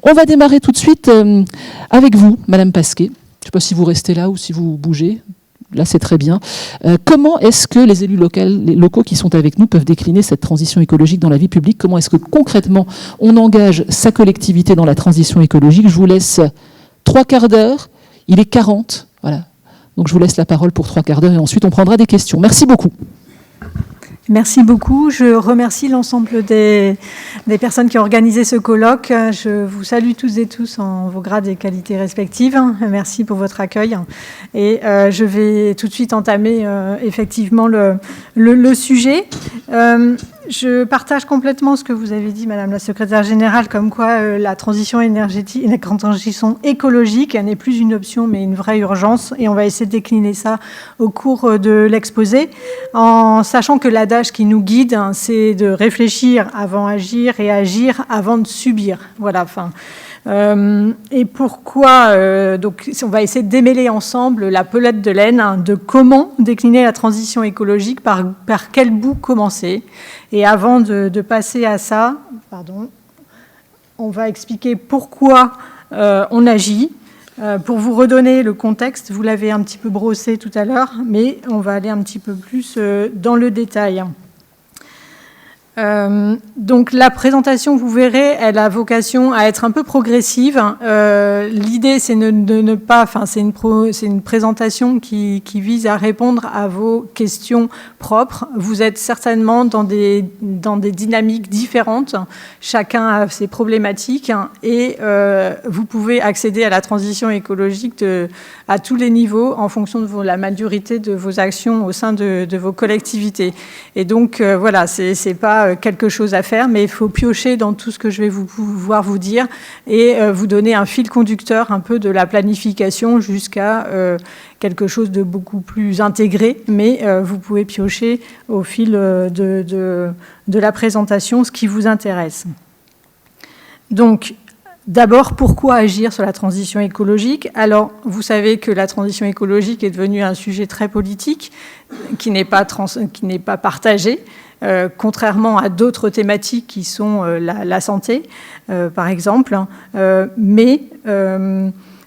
On va démarrer tout de suite avec vous, Madame Pasquet. Je ne sais pas si vous restez là ou si vous bougez. Là, c'est très bien. Comment est-ce que les élus locaux qui sont avec nous peuvent décliner cette transition écologique dans la vie publique? Comment est-ce que concrètement on engage sa collectivité dans la transition écologique? Je vous laisse 3 quarts d'heure. Il est 40. Voilà. Donc je vous laisse la parole pour 3 quarts d'heure et ensuite on prendra des questions. Merci beaucoup. Merci beaucoup. Je remercie l'ensemble des personnes qui ont organisé ce colloque. Je vous salue tous et tous en vos grades et qualités respectives. Merci pour votre accueil. Et je vais tout de suite entamer effectivement le sujet. Je partage complètement ce que vous avez dit, Madame la Secrétaire Générale, comme quoi la transition énergétique, la transition écologique, elle n'est plus une option, mais une vraie urgence. Et on va essayer de décliner ça au cours de l'exposé, en sachant que l'adage qui nous guide, c'est de réfléchir avant d'agir et agir avant de subir. Voilà, enfin... et pourquoi donc on va essayer de démêler ensemble la pelote de laine de comment décliner la transition écologique, par quel bout commencer. Et avant de passer à ça, on va expliquer pourquoi on agit. Pour vous redonner le contexte, vous l'avez un petit peu brossé tout à l'heure, mais on va aller un petit peu plus dans le détail. Donc la présentation, vous verrez, elle a vocation à être un peu progressive. L'idée, c'est de ne pas, enfin, c'est une présentation qui vise à répondre à vos questions propres. Vous êtes certainement dans des dynamiques différentes. Chacun a ses problématiques et vous pouvez accéder à la transition écologique à tous les niveaux en fonction de la maturité de vos actions au sein de vos collectivités. Et donc voilà, c'est pas quelque chose à faire, mais il faut piocher dans tout ce que je vais pouvoir vous dire et vous donner un fil conducteur un peu de la planification jusqu'à quelque chose de beaucoup plus intégré, mais vous pouvez piocher au fil de la présentation ce qui vous intéresse. Donc, d'abord, pourquoi agir sur la transition écologique? Alors, vous savez que la transition écologique est devenue un sujet très politique qui n'est pas partagé. Contrairement à d'autres thématiques qui sont la santé, par exemple. Mais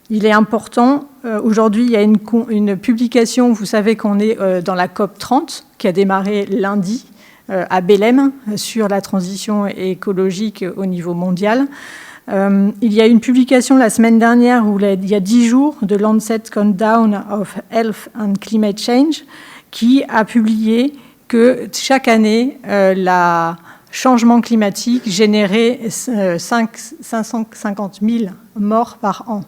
il est important, aujourd'hui, il y a une publication, vous savez qu'on est dans la COP30, qui a démarré lundi à Belém, sur la transition écologique au niveau mondial. Il y a une publication la semaine dernière, il y a 10 jours, de Lancet Countdown of Health and Climate Change, qui a publié que chaque année, le changement climatique générait 550 000 morts par an.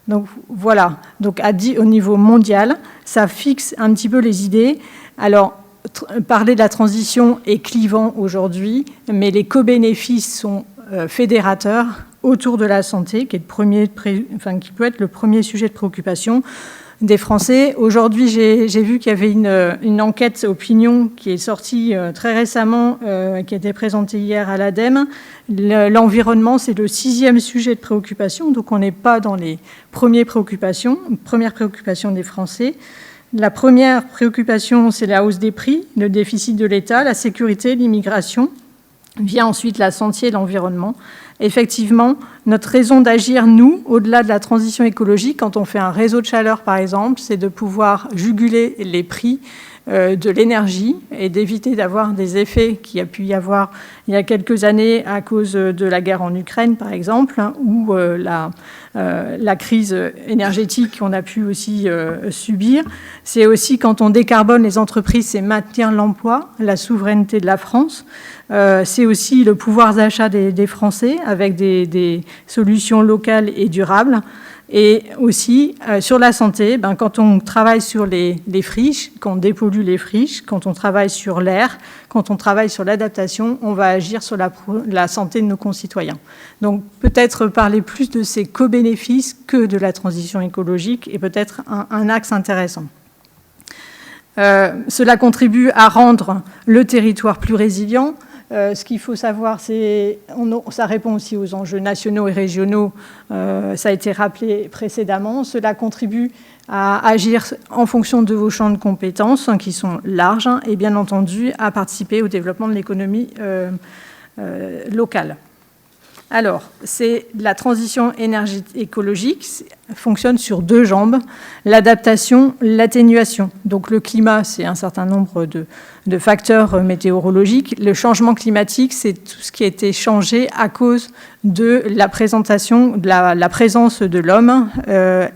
Donc voilà, donc au niveau mondial, ça fixe un petit peu les idées. Alors, parler de la transition est clivant aujourd'hui, mais les co-bénéfices sont fédérateurs autour de la santé, qui peut être le premier sujet de préoccupation des Français. Aujourd'hui, j'ai vu qu'il y avait une enquête opinion qui est sortie très récemment, qui a été présentée hier à l'ADEME. L'environnement, c'est le 6e sujet de préoccupation, donc on n'est pas dans les premières préoccupations des Français. La première préoccupation, c'est la hausse des prix, le déficit de l'État, la sécurité, l'immigration. Vient ensuite la santé et l'environnement. Effectivement, notre raison d'agir, nous, au-delà de la transition écologique, quand on fait un réseau de chaleur, par exemple, c'est de pouvoir juguler les prix de l'énergie et d'éviter d'avoir des effets qu'il y a pu y avoir il y a quelques années à cause de la guerre en Ukraine, par exemple, ou la crise énergétique qu'on a pu aussi subir. C'est aussi, quand on décarbone les entreprises, c'est maintenir l'emploi, la souveraineté de la France. C'est aussi le pouvoir d'achat des Français avec des solutions locales et durables. Et aussi, sur la santé, quand on travaille sur les friches, quand on dépollue les friches, quand on travaille sur l'air, quand on travaille sur l'adaptation, on va agir sur la santé de nos concitoyens. Donc, peut-être parler plus de ces co-bénéfices que de la transition écologique est peut-être un axe intéressant. Cela contribue à rendre le territoire plus résilient. Ce qu'il faut savoir, ça répond aussi aux enjeux nationaux et régionaux, ça a été rappelé précédemment. Cela contribue à agir en fonction de vos champs de compétences, qui sont larges, et bien entendu à participer au développement de l'économie locale. Alors, la transition écologique fonctionne sur 2 jambes, l'adaptation, l'atténuation. Donc le climat, c'est un certain nombre de facteurs météorologiques. Le changement climatique, c'est tout ce qui a été changé à cause de la présentation, de la présence de l'homme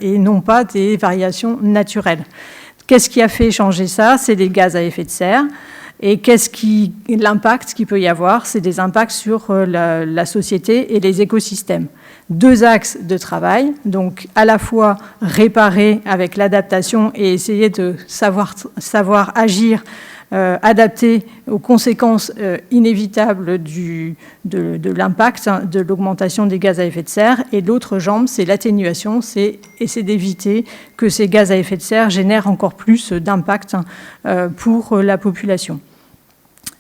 et non pas des variations naturelles. Qu'est-ce qui a fait changer ça? C'est les gaz à effet de serre. Et l'impact qu'il peut y avoir, c'est des impacts sur la société et les écosystèmes. 2 axes de travail, donc à la fois réparer avec l'adaptation et essayer de savoir agir, adapter aux conséquences inévitables de l'impact de l'augmentation des gaz à effet de serre. Et l'autre jambe, c'est l'atténuation, c'est essayer d'éviter que ces gaz à effet de serre génèrent encore plus d'impact pour la population.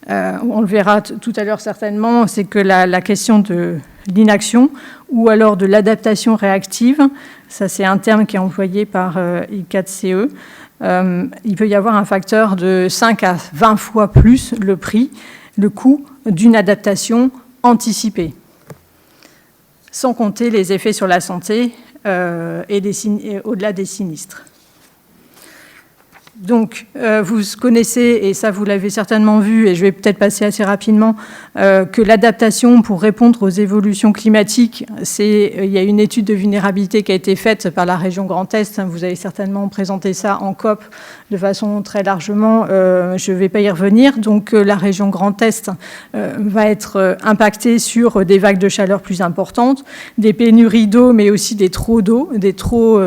On le verra tout à l'heure certainement, c'est que la question de l'inaction ou alors de l'adaptation réactive, ça c'est un terme qui est employé par I4CE, il peut y avoir un facteur de 5 à 20 fois plus le coût d'une adaptation anticipée, sans compter les effets sur la santé et au-delà des sinistres. Donc, vous connaissez, et ça vous l'avez certainement vu, et je vais peut-être passer assez rapidement, que l'adaptation pour répondre aux évolutions climatiques, il y a une étude de vulnérabilité qui a été faite par la région Grand Est, vous avez certainement présenté ça en COP de façon très largement, je ne vais pas y revenir. Donc la région Grand Est va être impactée sur des vagues de chaleur plus importantes, des pénuries d'eau, mais aussi des trop d'eau, trop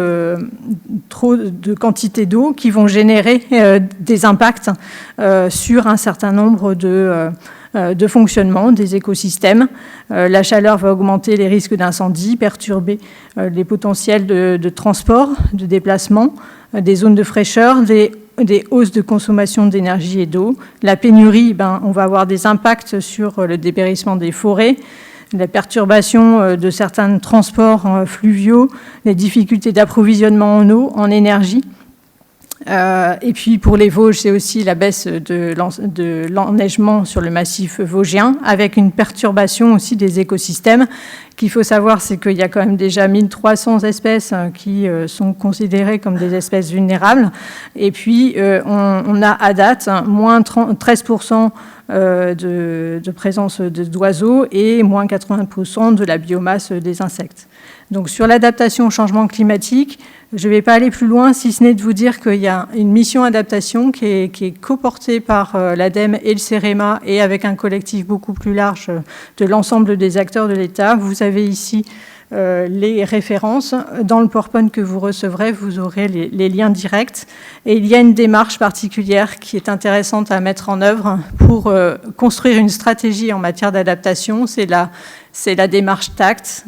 de quantité d'eau qui vont générer des impacts sur un certain nombre de fonctionnement des écosystèmes. La chaleur va augmenter les risques d'incendie, perturber les potentiels de transport, de déplacement, des zones de fraîcheur, des hausses de consommation d'énergie et d'eau. La pénurie, on va avoir des impacts sur le dépérissement des forêts, la perturbation de certains transports fluviaux, les difficultés d'approvisionnement en eau, en énergie. Et puis pour les Vosges, c'est aussi la baisse de l'enneigement sur le massif vosgien, avec une perturbation aussi des écosystèmes. Qu'il faut savoir, c'est qu'il y a quand même déjà 1300 espèces qui sont considérées comme des espèces vulnérables. Et puis on a à date moins 13% de présence d'oiseaux et moins 80% de la biomasse des insectes. Donc sur l'adaptation au changement climatique, je ne vais pas aller plus loin, si ce n'est de vous dire qu'il y a une mission adaptation qui est coportée par l'ADEME et le CEREMA et avec un collectif beaucoup plus large de l'ensemble des acteurs de l'État. Vous avez ici les références. Dans le PowerPoint que vous recevrez, vous aurez les liens directs. Et il y a une démarche particulière qui est intéressante à mettre en œuvre pour construire une stratégie en matière d'adaptation. C'est la démarche TACT,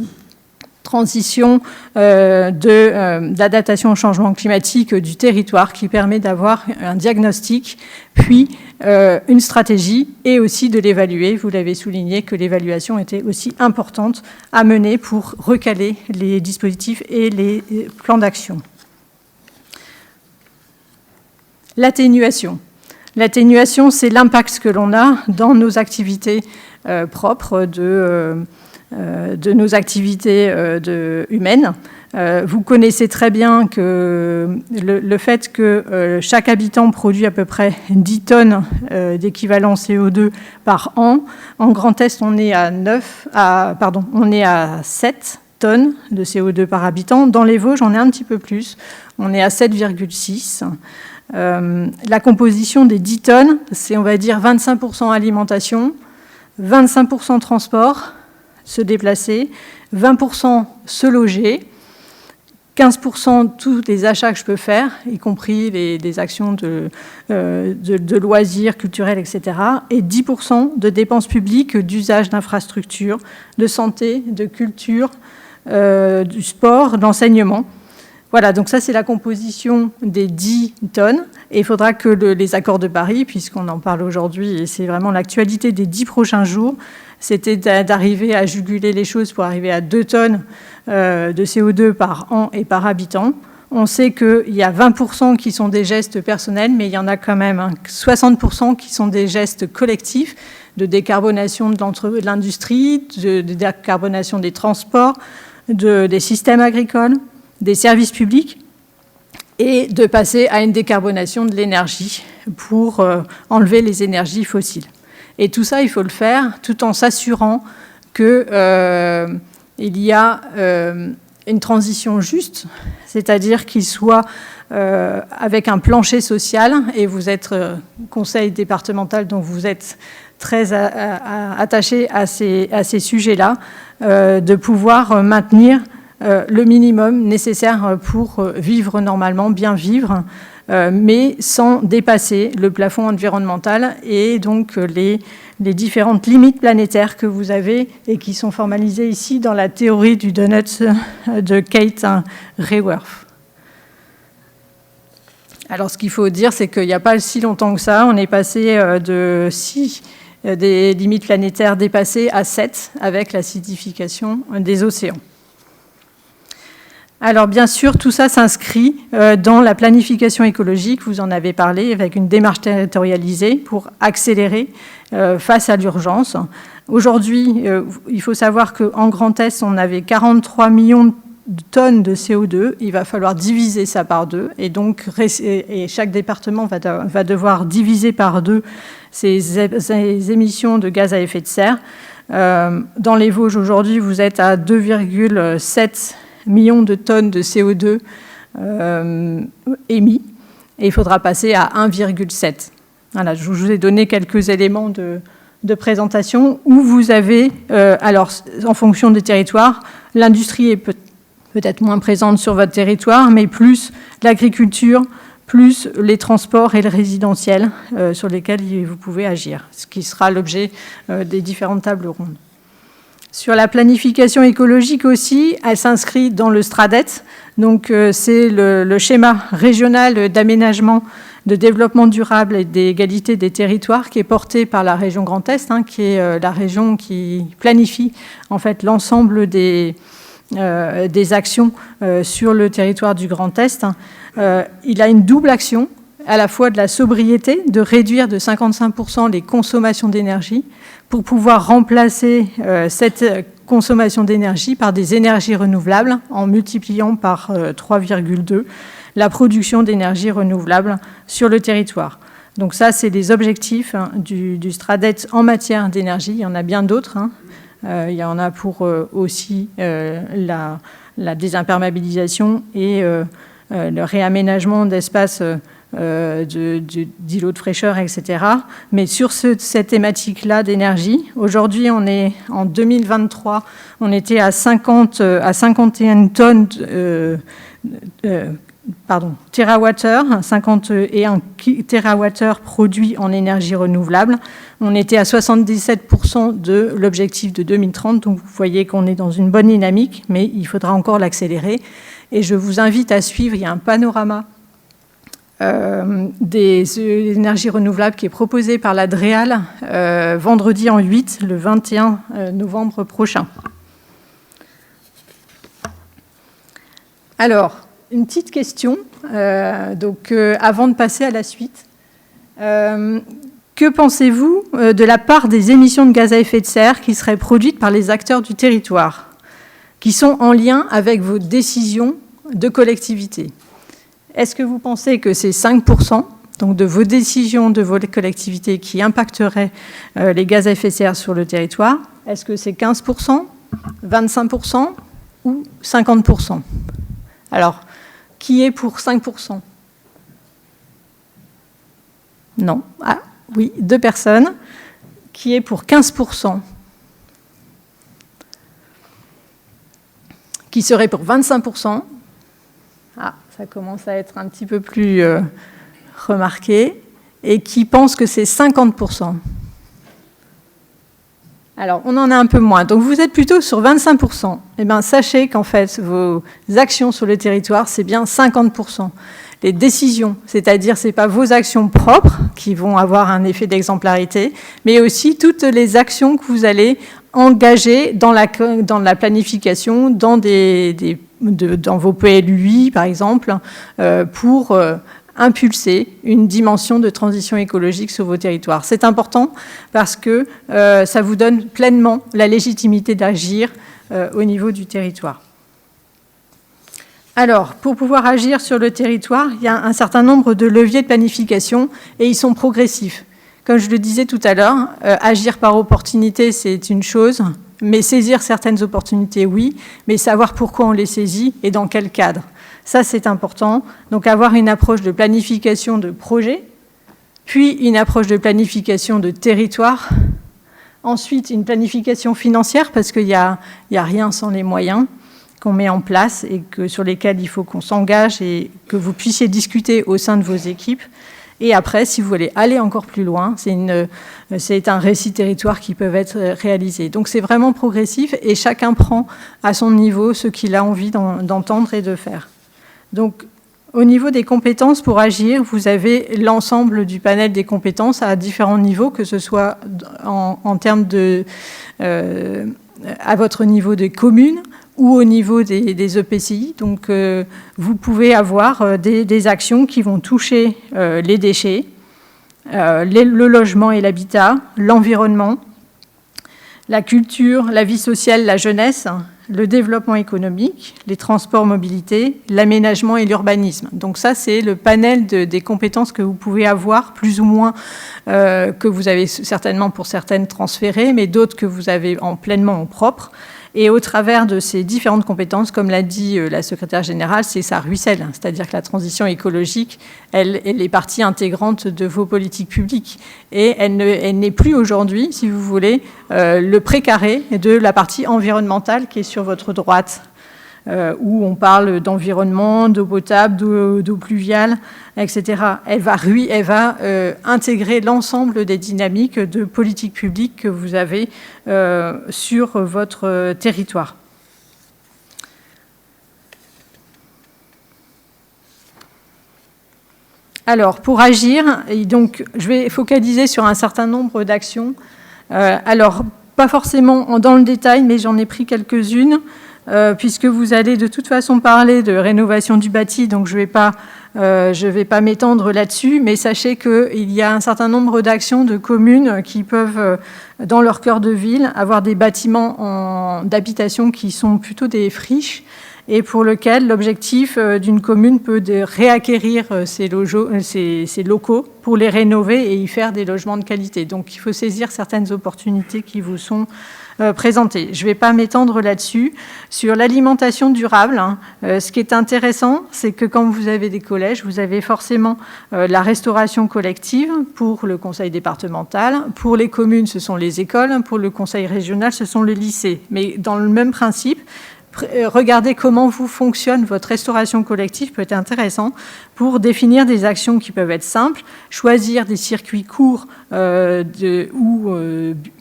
transition d'adaptation au changement climatique du territoire, qui permet d'avoir un diagnostic, puis une stratégie et aussi de l'évaluer. Vous l'avez souligné que l'évaluation était aussi importante à mener pour recaler les dispositifs et les plans d'action. L'atténuation. L'atténuation, c'est l'impact que l'on a dans nos activités propres de nos activités humaines. Vous connaissez très bien que le fait que chaque habitant produit à peu près 10 tonnes d'équivalent CO2 par an. En Grand Est, on est à 7 tonnes de CO2 par habitant. Dans les Vosges, on est un petit peu plus. On est à 7,6. La composition des 10 tonnes, c'est, on va dire, 25% alimentation, 25% transport, se déplacer, 20% se loger, 15% tous les achats que je peux faire, y compris des actions de loisirs culturels, etc., et 10% de dépenses publiques d'usage d'infrastructures, de santé, de culture, du sport, d'enseignement. Voilà, donc ça c'est la composition des 10 tonnes, et il faudra que les accords de Paris, puisqu'on en parle aujourd'hui, et c'est vraiment l'actualité des 10 prochains jours, c'était d'arriver à juguler les choses pour arriver à 2 tonnes de CO2 par an et par habitant. On sait qu'il y a 20% qui sont des gestes personnels, mais il y en a quand même 60% qui sont des gestes collectifs, de décarbonation de l'industrie, de décarbonation des transports, des systèmes agricoles, des services publics, et de passer à une décarbonation de l'énergie pour enlever les énergies fossiles. Et tout ça, il faut le faire tout en s'assurant qu'il y a une transition juste, c'est-à-dire qu'il soit avec un plancher social, et vous êtes conseil départemental, donc vous êtes très attaché à ces sujets-là, de pouvoir maintenir le minimum nécessaire pour vivre normalement, bien vivre, mais sans dépasser le plafond environnemental et donc les différentes limites planétaires que vous avez et qui sont formalisées ici dans la théorie du donut de Kate Raworth. Alors ce qu'il faut dire, c'est qu'il n'y a pas si longtemps que ça, on est passé de 6 des limites planétaires dépassées à 7 avec l'acidification des océans. Alors bien sûr, tout ça s'inscrit dans la planification écologique, vous en avez parlé, avec une démarche territorialisée pour accélérer face à l'urgence. Aujourd'hui, il faut savoir qu'en Grand Est, on avait 43 millions de tonnes de CO2. Il va falloir diviser ça par 2. Et donc, chaque département va devoir diviser par 2 ses émissions de gaz à effet de serre. Dans les Vosges, aujourd'hui, vous êtes à 2,7 millions de tonnes de CO2 émis, et il faudra passer à 1,7. Voilà, je vous ai donné quelques éléments de présentation où vous avez, alors en fonction des territoires, l'industrie est peut-être moins présente sur votre territoire, mais plus l'agriculture, plus les transports et le résidentiel sur lesquels vous pouvez agir, ce qui sera l'objet des différentes tables rondes. Sur la planification écologique aussi, elle s'inscrit dans le STRADET, donc c'est le schéma régional d'aménagement, de développement durable et d'égalité des territoires qui est porté par la région Grand Est, qui est la région qui planifie en fait l'ensemble des actions sur le territoire du Grand Est. Il a une double action, à la fois de la sobriété, de réduire de 55% les consommations d'énergie pour pouvoir remplacer cette consommation d'énergie par des énergies renouvelables en multipliant par 3,2 la production d'énergie renouvelable sur le territoire. Donc ça, c'est les objectifs du STRADET en matière d'énergie. Il y en a bien d'autres. Il y en a pour aussi la désimperméabilisation et le réaménagement d'espaces d'îlots de fraîcheur, etc. Mais sur cette thématique-là d'énergie, aujourd'hui, on est en 2023, on était à 51 tonnes térawattheures, 51 térawattheures produits en énergie renouvelable. On était à 77% de l'objectif de 2030, donc vous voyez qu'on est dans une bonne dynamique, mais il faudra encore l'accélérer. Et je vous invite à suivre, il y a un panorama des énergies renouvelables qui est proposé par la DREAL vendredi en 8, le 21 novembre prochain. Alors, une petite question, avant de passer à la suite. Que pensez-vous de la part des émissions de gaz à effet de serre qui seraient produites par les acteurs du territoire, qui sont en lien avec vos décisions de collectivité ? Est-ce que vous pensez que c'est 5%, donc de vos décisions de vos collectivités qui impacteraient les gaz à effet de serre sur le territoire? Est-ce que c'est 15%, 25% ou 50%? Alors, qui est pour 5%? Non. Ah, oui, 2 personnes. Qui est pour 15%? Qui serait pour 25%? Ah, ça commence à être un petit peu plus remarqué. Et qui pense que c'est 50%? Alors, on en a un peu moins. Donc, vous êtes plutôt sur 25%. Eh bien, sachez qu'en fait, vos actions sur le territoire, c'est bien 50%. Les décisions, c'est-à-dire, ce n'est pas vos actions propres qui vont avoir un effet d'exemplarité, mais aussi toutes les actions que vous allez engager dans la planification, dans des dans vos PLUI, par exemple, pour impulser une dimension de transition écologique sur vos territoires. C'est important parce que ça vous donne pleinement la légitimité d'agir au niveau du territoire. Alors, pour pouvoir agir sur le territoire, il y a un certain nombre de leviers de planification et ils sont progressifs. Comme je le disais tout à l'heure, agir par opportunité, c'est une chose, mais saisir certaines opportunités, oui, mais savoir pourquoi on les saisit et dans quel cadre. Ça, c'est important. Donc, avoir une approche de planification de projet, puis une approche de planification de territoire, ensuite une planification financière, parce qu'il n'y a rien sans les moyens qu'on met en place et sur lesquels il faut qu'on s'engage et que vous puissiez discuter au sein de vos équipes. Et après, si vous voulez aller encore plus loin, c'est un récit territoire qui peut être réalisé. Donc c'est vraiment progressif et chacun prend à son niveau ce qu'il a envie d'entendre et de faire. Donc au niveau des compétences pour agir, vous avez l'ensemble du panel des compétences à différents niveaux, que ce soit en termes à votre niveau de commune, ou au niveau des EPCI. Donc, vous pouvez avoir des actions qui vont toucher les déchets, le logement et l'habitat, l'environnement, la culture, la vie sociale, la jeunesse, le développement économique, les transports, mobilité, l'aménagement et l'urbanisme. Donc ça, c'est le panel des compétences que vous pouvez avoir, plus ou moins, que vous avez certainement pour certaines transférées, mais d'autres que vous avez pleinement en propre. Et au travers de ces différentes compétences, comme l'a dit la secrétaire générale, ça ruisselle. C'est-à-dire que la transition écologique, elle est partie intégrante de vos politiques publiques. Et elle n'est plus aujourd'hui, si vous voulez, le précaré de la partie environnementale qui est sur votre droite, où on parle d'environnement, d'eau potable, d'eau pluviale, etc. Elle va intégrer l'ensemble des dynamiques de politique publique que vous avez sur votre territoire. Alors, pour agir, donc, je vais focaliser sur un certain nombre d'actions. Alors, pas forcément dans le détail, mais j'en ai pris quelques-unes. Puisque vous allez de toute façon parler de rénovation du bâti, donc je vais pas m'étendre là-dessus, mais sachez qu'il y a un certain nombre d'actions de communes qui peuvent, dans leur cœur de ville, avoir des bâtiments d'habitation qui sont plutôt des friches, et pour lequel l'objectif d'une commune peut de réacquérir ces locaux pour les rénover et y faire des logements de qualité. Donc il faut saisir certaines opportunités qui vous sont présentées. Je ne vais pas m'étendre là-dessus. Sur l'alimentation durable, ce qui est intéressant, c'est que quand vous avez des collèges, vous avez forcément la restauration collective pour le conseil départemental. Pour les communes, ce sont les écoles. Pour le conseil régional, ce sont les lycées. Mais dans le même principe, regardez comment vous fonctionne votre restauration collective peut être intéressant pour définir des actions qui peuvent être simples, choisir des circuits courts ou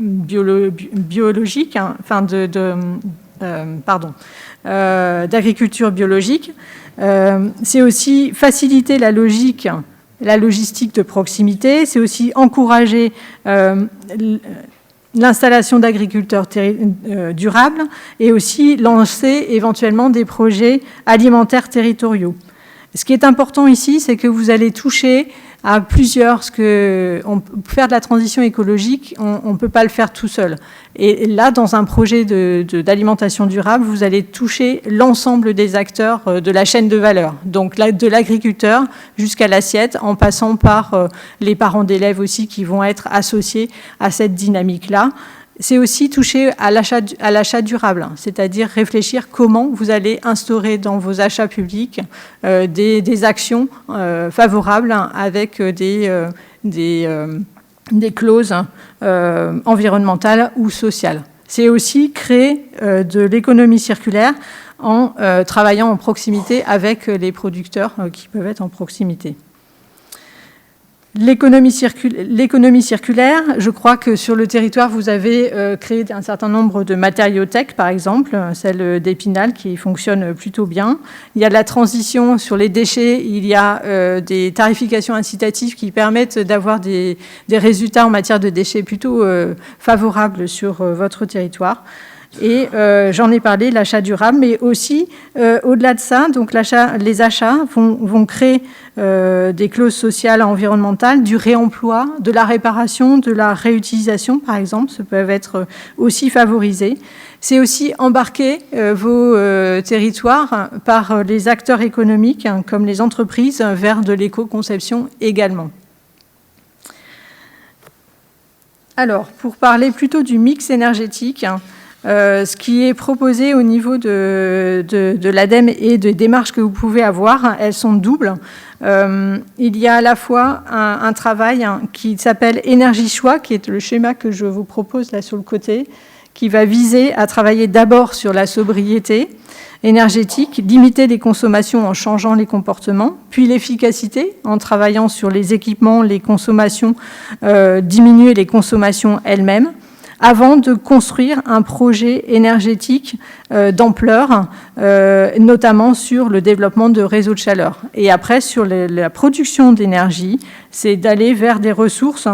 biologiques, d'agriculture biologique. C'est aussi faciliter la logistique de proximité, c'est aussi encourager l'installation d'agriculteurs durables et aussi lancer éventuellement des projets alimentaires territoriaux. Ce qui est important ici, c'est que vous allez toucher à plusieurs, faire de la transition écologique, on ne peut pas le faire tout seul. Et là, dans un projet d'alimentation durable, vous allez toucher l'ensemble des acteurs de la chaîne de valeur. Donc de l'agriculteur jusqu'à l'assiette, en passant par les parents d'élèves aussi qui vont être associés à cette dynamique-là. C'est aussi toucher à l'achat durable, c'est-à-dire réfléchir comment vous allez instaurer dans vos achats publics des actions favorables avec des clauses environnementales ou sociales. C'est aussi créer de l'économie circulaire en travaillant en proximité avec les producteurs qui peuvent être en proximité. L'économie circulaire, je crois que sur le territoire, vous avez créé un certain nombre de matériothèques, par exemple, celle d'Épinal qui fonctionne plutôt bien. Il y a de la transition sur les déchets, il y a des tarifications incitatives qui permettent d'avoir des résultats en matière de déchets plutôt favorables sur votre territoire. Et j'en ai parlé, l'achat durable, mais aussi, au-delà de ça, donc les achats vont créer des clauses sociales environnementales, du réemploi, de la réparation, de la réutilisation, par exemple, ça peuvent être aussi favorisés. C'est aussi embarquer vos territoires par les acteurs économiques, comme les entreprises, vers de l'éco-conception également. Alors, pour parler plutôt du mix énergétique, ce qui est proposé au niveau de l'ADEME et des démarches que vous pouvez avoir, elles sont doubles. Il y a à la fois un travail qui s'appelle Énergie Choix, qui est le schéma que je vous propose là sur le côté, qui va viser à travailler d'abord sur la sobriété énergétique, limiter les consommations en changeant les comportements, puis l'efficacité en travaillant sur les équipements, les consommations, diminuer les consommations elles-mêmes, avant de construire un projet énergétique d'ampleur, notamment sur le développement de réseaux de chaleur. Et après, sur la production d'énergie, c'est d'aller vers des ressources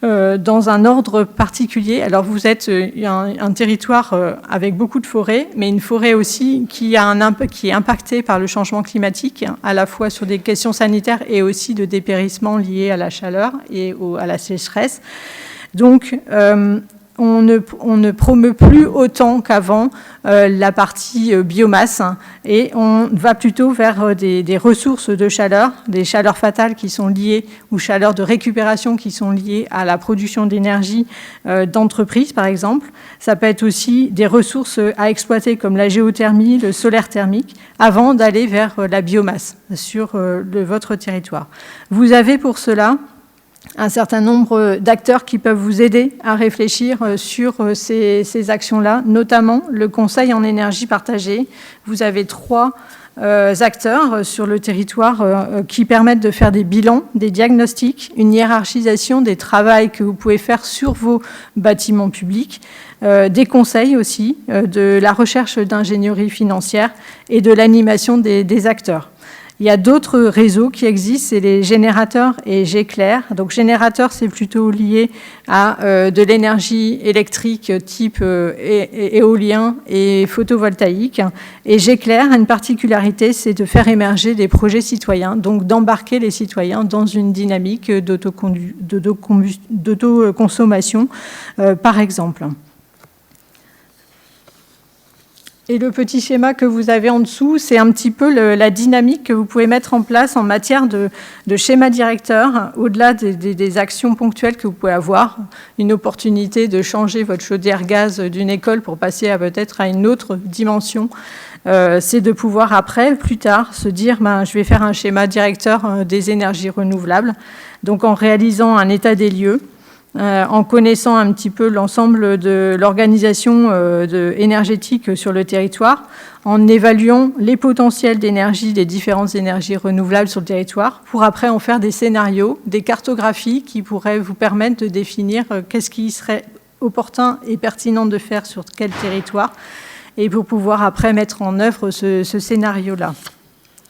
dans un ordre particulier. Alors vous êtes un territoire avec beaucoup de forêts, mais une forêt aussi qui est impactée par le changement climatique, à la fois sur des questions sanitaires et aussi de dépérissement liés à la chaleur et à la sécheresse. Donc, on ne promeut plus autant qu'avant la partie biomasse et on va plutôt vers des ressources de chaleur, des chaleurs fatales qui sont liées ou chaleurs de récupération qui sont liées à la production d'énergie d'entreprises par exemple. Ça peut être aussi des ressources à exploiter comme la géothermie, le solaire thermique avant d'aller vers la biomasse sur votre territoire. Vous avez pour cela un certain nombre d'acteurs qui peuvent vous aider à réfléchir sur ces actions-là, notamment le Conseil en énergie partagée. Vous avez 3 acteurs sur le territoire qui permettent de faire des bilans, des diagnostics, une hiérarchisation des travaux que vous pouvez faire sur vos bâtiments publics, des conseils aussi, de la recherche d'ingénierie financière et de l'animation des acteurs. Il y a d'autres réseaux qui existent, c'est les générateurs et Géclair. Donc générateur, c'est plutôt lié à de l'énergie électrique type éolien et photovoltaïque. Et Géclair a une particularité, c'est de faire émerger des projets citoyens, donc d'embarquer les citoyens dans une dynamique d'autoconsommation, par exemple. Et le petit schéma que vous avez en dessous, c'est un petit peu la dynamique que vous pouvez mettre en place en matière de schéma directeur, au-delà des actions ponctuelles que vous pouvez avoir, une opportunité de changer votre chaudière gaz d'une école pour passer peut-être à une autre dimension. C'est de pouvoir après, plus tard, se dire je vais faire un schéma directeur des énergies renouvelables, donc en réalisant un état des lieux, en connaissant un petit peu l'ensemble de l'organisation énergétique sur le territoire, en évaluant les potentiels d'énergie des différentes énergies renouvelables sur le territoire, pour après en faire des scénarios, des cartographies qui pourraient vous permettre de définir qu'est-ce qui serait opportun et pertinent de faire sur quel territoire, et pour pouvoir après mettre en œuvre ce scénario-là.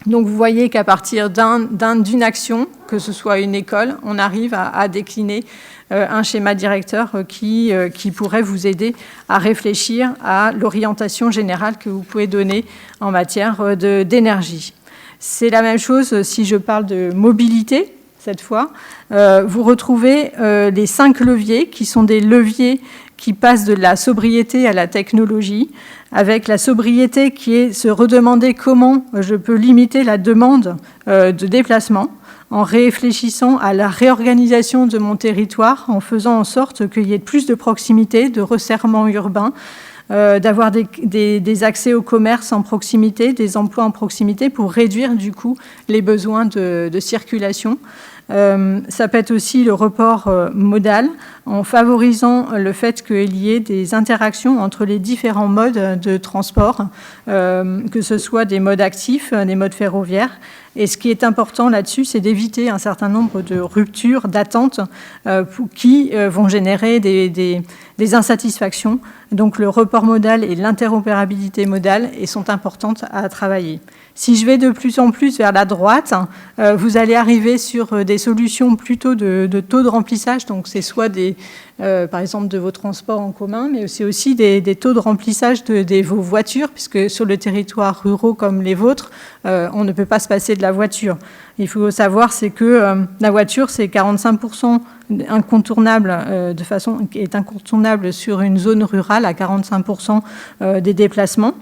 Donc vous voyez qu'à partir d'une action, que ce soit une école, on arrive à décliner un schéma directeur qui pourrait vous aider à réfléchir à l'orientation générale que vous pouvez donner en matière d'énergie. C'est la même chose si je parle de mobilité, cette fois. Vous retrouvez les 5 leviers qui sont des leviers qui passent de la sobriété à la technologie, avec la sobriété qui est se redemander comment je peux limiter la demande de déplacement, en réfléchissant à la réorganisation de mon territoire, en faisant en sorte qu'il y ait plus de proximité, de resserrement urbain, d'avoir des accès au commerce en proximité, des emplois en proximité pour réduire du coup les besoins de circulation. Ça peut être aussi le report modal en favorisant le fait qu'il y ait des interactions entre les différents modes de transport, que ce soit des modes actifs, des modes ferroviaires. Et ce qui est important là-dessus, c'est d'éviter un certain nombre de ruptures, d'attentes qui vont générer des insatisfactions Donc le report modal et l'interopérabilité modale sont importantes à travailler. Si je vais de plus en plus vers la droite, vous allez arriver sur des solutions plutôt de taux de remplissage. Donc c'est soit par exemple de vos transports en commun, mais c'est aussi des taux de remplissage de vos voitures, puisque sur le territoire ruraux comme les vôtres, on ne peut pas se passer de la voiture. Il faut savoir, c'est que la voiture, c'est 45% incontournable, est incontournable sur une zone rurale à 45% des déplacements.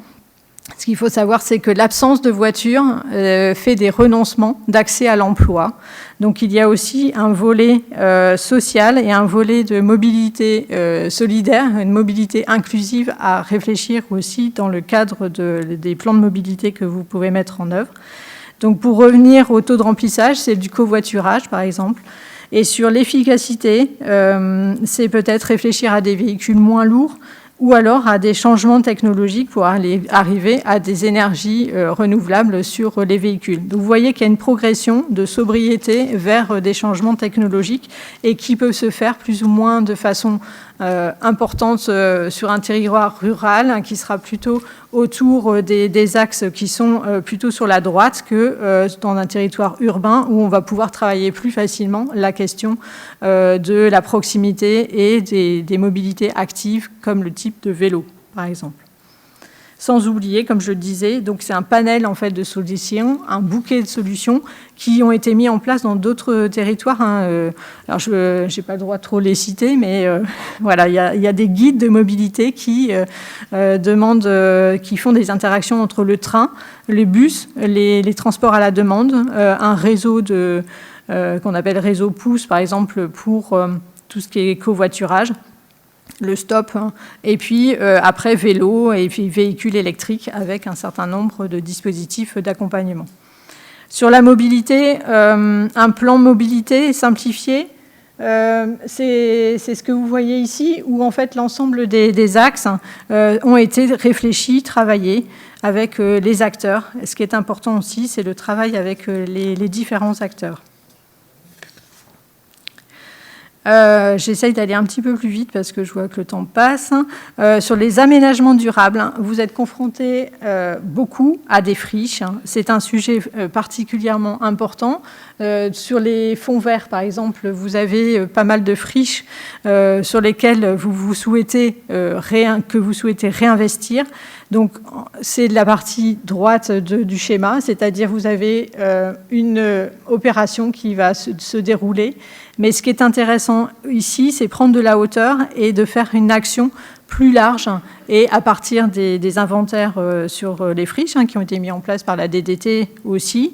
Ce qu'il faut savoir, c'est que l'absence de voiture fait des renoncements d'accès à l'emploi. Donc il y a aussi un volet social et un volet de mobilité solidaire, une mobilité inclusive à réfléchir aussi dans le cadre des plans de mobilité que vous pouvez mettre en œuvre. Donc pour revenir au taux de remplissage, c'est du covoiturage par exemple. Et sur l'efficacité, c'est peut-être réfléchir à des véhicules moins lourds, ou alors à des changements technologiques pour arriver à des énergies renouvelables sur les véhicules. Donc vous voyez qu'il y a une progression de sobriété vers des changements technologiques et qui peuvent se faire plus ou moins de façon importante sur un territoire rural qui sera plutôt autour des axes qui sont plutôt sur la droite que dans un territoire urbain où on va pouvoir travailler plus facilement la question de la proximité et des mobilités actives comme le type de vélo, par exemple. Sans oublier, comme je le disais, donc c'est un panel en fait de solutions, un bouquet de solutions qui ont été mis en place dans d'autres territoires. Alors je n'ai pas le droit de trop les citer, mais voilà, il y a des guides de mobilité qui qui font des interactions entre le train, les bus, les transports à la demande, un réseau qu'on appelle réseau pouce, par exemple, pour tout ce qui est covoiturage. Le stop, et puis après vélo et puis véhicule électrique avec un certain nombre de dispositifs d'accompagnement. Sur la mobilité, un plan mobilité simplifié, c'est ce que vous voyez ici, où en fait l'ensemble des axes ont été réfléchis, travaillés avec les acteurs. Et ce qui est important aussi, c'est le travail avec les différents acteurs. J'essaye d'aller un petit peu plus vite parce que je vois que le temps passe. Sur les aménagements durables, vous êtes confrontés beaucoup à des friches. C'est un sujet particulièrement important. Sur les fonds verts, par exemple, vous avez pas mal de friches sur lesquelles vous souhaitez réinvestir. Donc, c'est de la partie droite du schéma, c'est-à-dire vous avez une opération qui va se dérouler. Mais ce qui est intéressant ici, c'est prendre de la hauteur et de faire une action plus large et à partir des inventaires sur les friches qui ont été mis en place par la DDT aussi,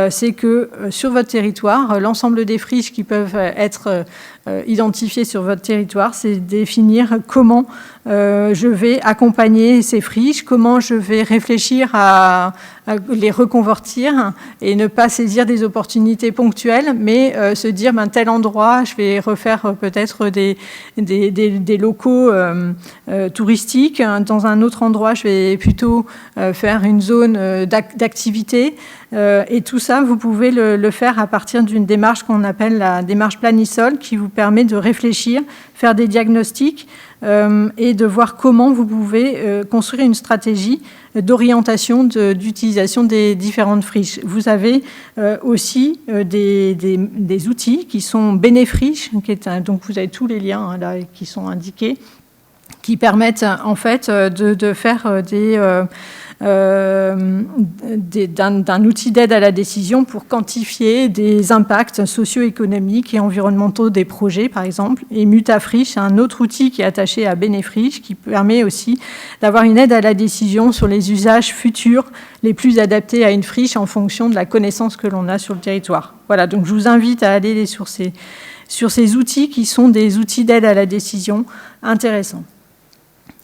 c'est que sur votre territoire, l'ensemble des friches qui peuvent être identifiées sur votre territoire, c'est définir comment je vais accompagner ces friches, comment je vais réfléchir à les reconvertir et ne pas saisir des opportunités ponctuelles, mais se dire tel endroit, je vais refaire peut-être des locaux touristiques. Dans un autre endroit, je vais plutôt faire une zone d'activité. Et tout ça, vous pouvez le faire à partir d'une démarche qu'on appelle la démarche Planisol, qui vous permet de réfléchir, faire des diagnostics et de voir comment vous pouvez construire une stratégie d'orientation d'utilisation des différentes friches. Vous avez aussi des outils qui sont Bénéfriche, donc vous avez tous les liens là, qui sont indiqués, qui permettent en fait de faire d'un outil d'aide à la décision pour quantifier des impacts socio-économiques et environnementaux des projets, par exemple. Et Mutafriche, c'est un autre outil qui est attaché à Bénéfriche, qui permet aussi d'avoir une aide à la décision sur les usages futurs les plus adaptés à une friche en fonction de la connaissance que l'on a sur le territoire. Voilà, donc je vous invite à aller sur ces outils qui sont des outils d'aide à la décision intéressants.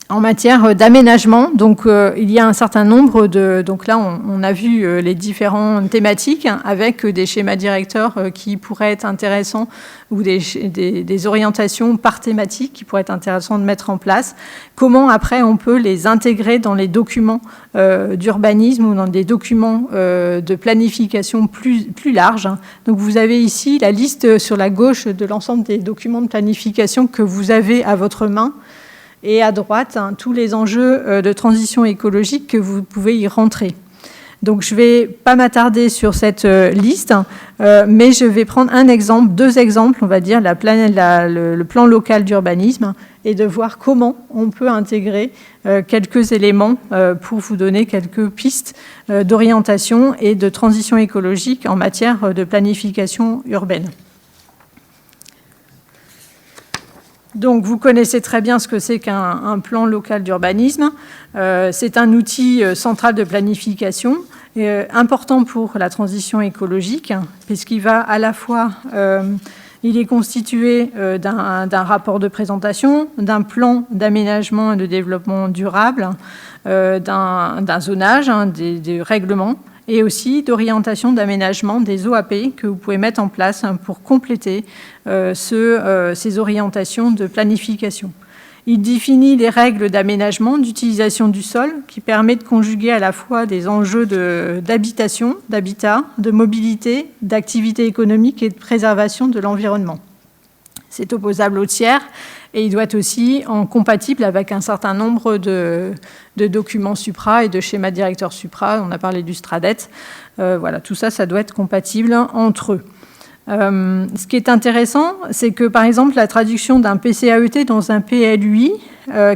En matière d'aménagement, donc il y a un certain nombre donc là on a vu les différentes thématiques avec des schémas directeurs qui pourraient être intéressants ou des orientations par thématique qui pourraient être intéressantes de mettre en place. Comment après on peut les intégrer dans les documents d'urbanisme ou dans des documents de planification plus larges. Donc vous avez ici la liste sur la gauche de l'ensemble des documents de planification que vous avez à votre main. et à droite, tous les enjeux de transition écologique que vous pouvez y rentrer. Donc, je ne vais pas m'attarder sur cette liste, mais je vais prendre deux exemples, on va dire, le plan local d'urbanisme, et de voir comment on peut intégrer quelques éléments pour vous donner quelques pistes d'orientation et de transition écologique en matière de planification urbaine. Donc, vous connaissez très bien ce que c'est qu'un plan local d'urbanisme. C'est un outil central de planification important pour la transition écologique, puisqu'il va à la fois... il est constitué d'un rapport de présentation, d'un plan d'aménagement et de développement durable, d'un zonage, des règlements, et aussi d'orientation d'aménagement des OAP que vous pouvez mettre en place pour compléter ces orientations de planification. Il définit les règles d'aménagement, d'utilisation du sol, qui permet de conjuguer à la fois des enjeux d'habitation, d'habitat, de mobilité, d'activité économique et de préservation de l'environnement. C'est opposable aux tiers et il doit être aussi compatible avec un certain nombre de documents supra et de schémas directeurs supra. On a parlé du STRADET. Voilà, tout ça, ça doit être compatible entre eux. Ce qui est intéressant, c'est que, par exemple, la traduction d'un PCAET dans un PLUI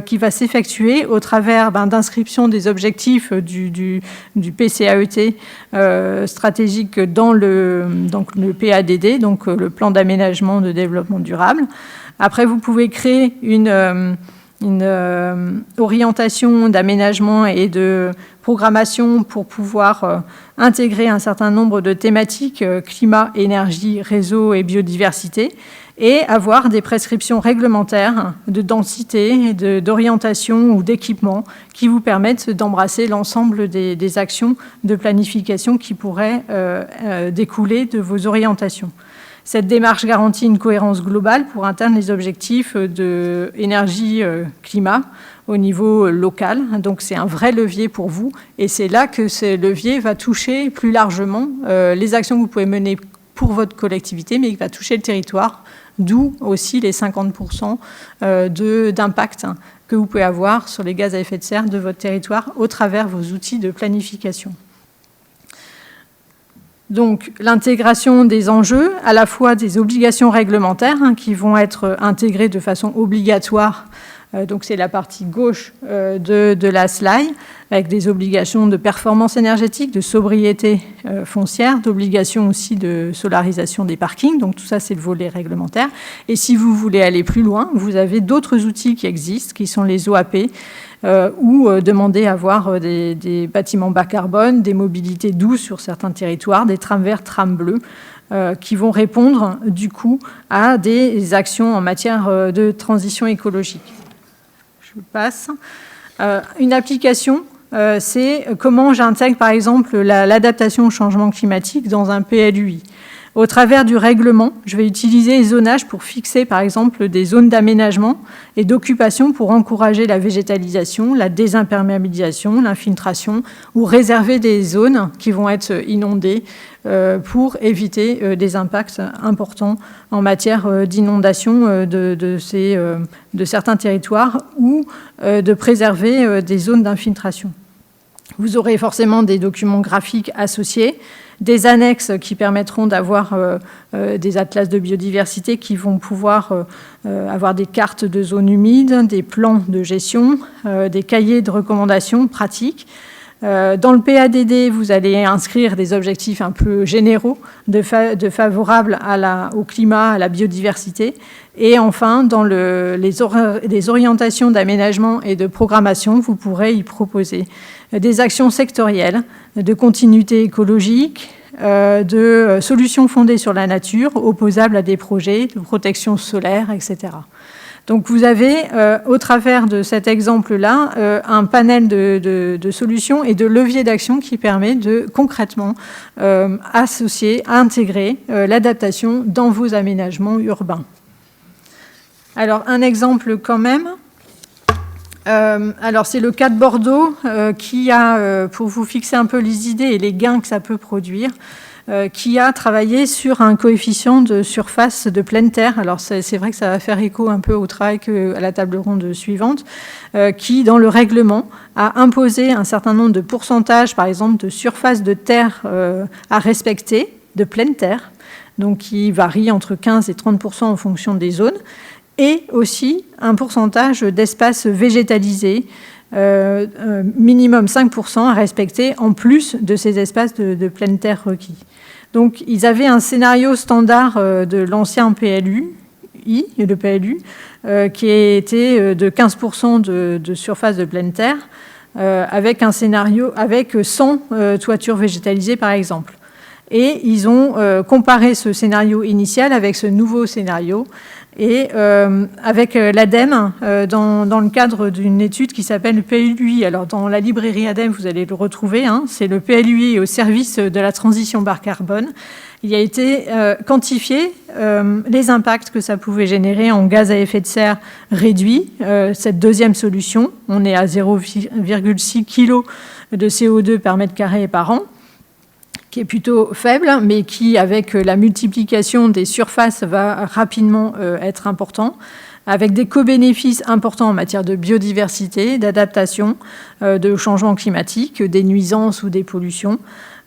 qui va s'effectuer au travers d'inscription des objectifs du PCAET stratégique dans le PADD, donc le plan d'aménagement de développement durable. Après, vous pouvez créer une orientation d'aménagement et de programmation pour pouvoir intégrer un certain nombre de thématiques climat, énergie, réseau et biodiversité et avoir des prescriptions réglementaires de densité, d'orientation ou d'équipement qui vous permettent d'embrasser l'ensemble des actions de planification qui pourraient découler de vos orientations. Cette démarche garantit une cohérence globale pour atteindre les objectifs de énergie-climat au niveau local. Donc, c'est un vrai levier pour vous. Et c'est là que ce levier va toucher plus largement les actions que vous pouvez mener pour votre collectivité, mais qui va toucher le territoire, d'où aussi les 50% d'impact que vous pouvez avoir sur les gaz à effet de serre de votre territoire au travers de vos outils de planification. Donc, l'intégration des enjeux, à la fois des obligations réglementaires qui vont être intégrées de façon obligatoire. Donc, c'est la partie gauche de la slide, avec des obligations de performance énergétique, de sobriété foncière, d'obligations aussi de solarisation des parkings. Donc, tout ça, c'est le volet réglementaire. Et si vous voulez aller plus loin, vous avez d'autres outils qui existent, qui sont les OAP, ou demander à avoir des bâtiments bas carbone, des mobilités douces sur certains territoires, des trams verts, trams bleus, qui vont répondre du coup à des actions en matière de transition écologique. Je passe. Une application, c'est comment j'intègre par exemple l'adaptation au changement climatique dans un PLUI. Au travers du règlement, je vais utiliser les zonages pour fixer, par exemple, des zones d'aménagement et d'occupation pour encourager la végétalisation, la désimperméabilisation, l'infiltration ou réserver des zones qui vont être inondées pour éviter des impacts importants en matière d'inondation de certains territoires ou de préserver des zones d'infiltration. Vous aurez forcément des documents graphiques associés, des annexes qui permettront d'avoir des atlas de biodiversité qui vont pouvoir avoir des cartes de zones humides, des plans de gestion, des cahiers de recommandations pratiques. Dans le PADD, vous allez inscrire des objectifs un peu généraux de favorables au climat, à la biodiversité. Et enfin, dans les orientations d'aménagement et de programmation, vous pourrez y proposer des actions sectorielles, de continuité écologique, de solutions fondées sur la nature, opposables à des projets de protection solaire, etc. Donc vous avez, au travers de cet exemple-là, un panel de solutions et de leviers d'action qui permet de concrètement associer, intégrer l'adaptation dans vos aménagements urbains. Alors un exemple quand même. Alors c'est le cas de Bordeaux qui a, pour vous fixer un peu les idées et les gains que ça peut produire, qui a travaillé sur un coefficient de surface de pleine terre. Alors c'est vrai que ça va faire écho un peu au travail à la table ronde suivante, qui, dans le règlement, a imposé un certain nombre de pourcentages, par exemple, de surface de terre à respecter, de pleine terre, donc qui varie entre 15 et 30% en fonction des zones, et aussi un pourcentage d'espace végétalisé, minimum 5% à respecter, en plus de ces espaces de pleine terre requis. Donc, ils avaient un scénario standard de l'ancien PLU, le PLU, qui était de 15% de surface de pleine terre, avec un scénario avec 100 toitures végétalisées, par exemple. Et ils ont comparé ce scénario initial avec ce nouveau scénario, et avec l'ADEME, dans le cadre d'une étude qui s'appelle le PLUI. Alors, dans la librairie ADEME, vous allez le retrouver, hein, c'est le PLUI au service de la transition bas carbone. Il a été quantifié les impacts que ça pouvait générer en gaz à effet de serre réduit. Cette deuxième solution, on est à 0,6 kg de CO2 par mètre carré par an, qui est plutôt faible, mais qui, avec la multiplication des surfaces, va rapidement être important, avec des co-bénéfices importants en matière de biodiversité, d'adaptation, de changement climatique, des nuisances ou des pollutions.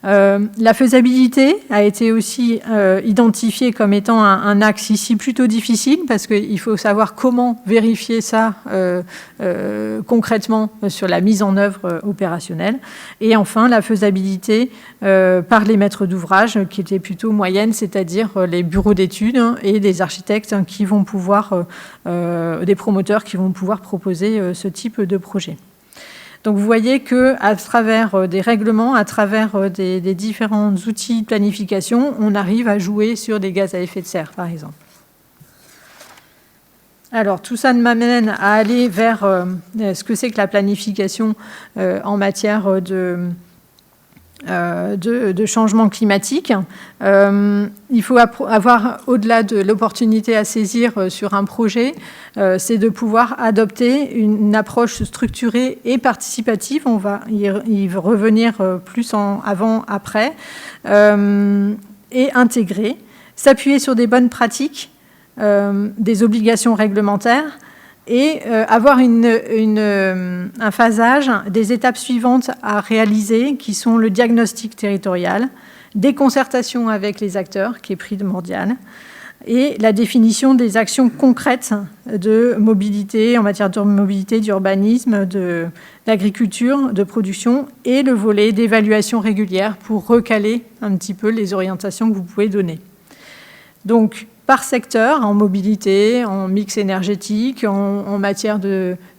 La faisabilité a été aussi identifiée comme étant un axe ici plutôt difficile, parce qu'il faut savoir comment vérifier ça concrètement sur la mise en œuvre opérationnelle. Et enfin, la faisabilité par les maîtres d'ouvrage, qui était plutôt moyenne, c'est-à-dire les bureaux d'études et des architectes qui vont pouvoir, des promoteurs qui vont pouvoir proposer ce type de projet. Donc vous voyez qu'à travers des règlements, à travers des différents outils de planification, on arrive à jouer sur des gaz à effet de serre, par exemple. Alors tout ça m'amène à aller vers ce que c'est que la planification en matière de changement climatique. Il faut avoir, au-delà de l'opportunité à saisir sur un projet, c'est de pouvoir adopter une approche structurée et participative. On va y revenir plus avant, après, et intégrer, s'appuyer sur des bonnes pratiques, des obligations réglementaires, et avoir un phasage des étapes suivantes à réaliser, qui sont le diagnostic territorial, des concertations avec les acteurs, qui est primordial, et la définition des actions concrètes de mobilité, en matière de mobilité, d'urbanisme, d'agriculture, de production, et le volet d'évaluation régulière pour recaler un petit peu les orientations que vous pouvez donner. Donc, par secteur, en mobilité, en mix énergétique, en matière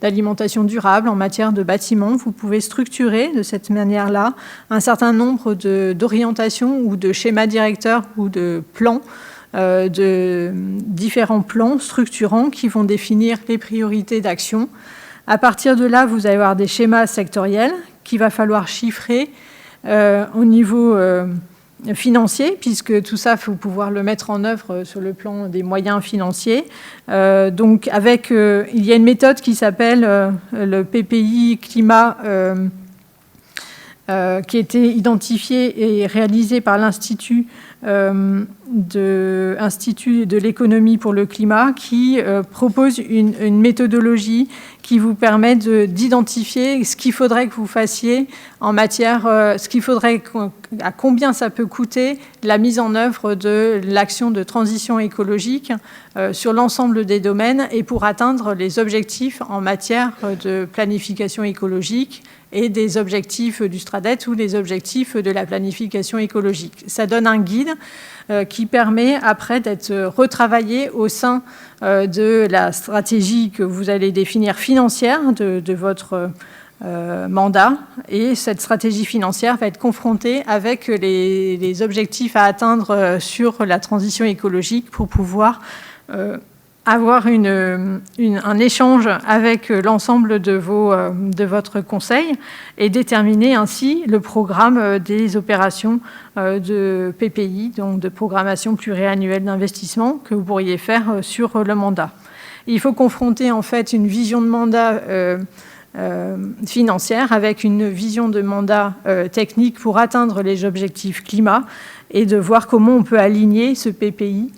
d'alimentation durable, en matière de bâtiments, vous pouvez structurer de cette manière-là un certain nombre d'orientations ou de schémas directeurs ou de plans, de différents plans structurants qui vont définir les priorités d'action. À partir de là, vous allez avoir des schémas sectoriels qu'il va falloir chiffrer au niveau financier, puisque tout ça, il faut pouvoir le mettre en œuvre sur le plan des moyens financiers. Donc, il y a une méthode qui s'appelle le PPI climat, qui a été identifié et réalisé par l'Institut de l'économie pour le climat, qui propose une méthodologie qui vous permet d'identifier ce qu'il faudrait que vous fassiez en matière, à combien ça peut coûter la mise en œuvre de l'action de transition écologique sur l'ensemble des domaines, et pour atteindre les objectifs en matière de planification écologique et des objectifs du STRADET ou des objectifs de la planification écologique. Ça donne un guide qui permet après d'être retravaillé au sein de la stratégie que vous allez définir financière de votre mandat, et cette stratégie financière va être confrontée avec les objectifs à atteindre sur la transition écologique pour pouvoir avoir un échange avec l'ensemble de votre conseil et déterminer ainsi le programme des opérations de PPI, donc de programmation pluriannuelle d'investissement, que vous pourriez faire sur le mandat. Il faut confronter en fait une vision de mandat financière avec une vision de mandat technique pour atteindre les objectifs climat et de voir comment on peut aligner ce PPI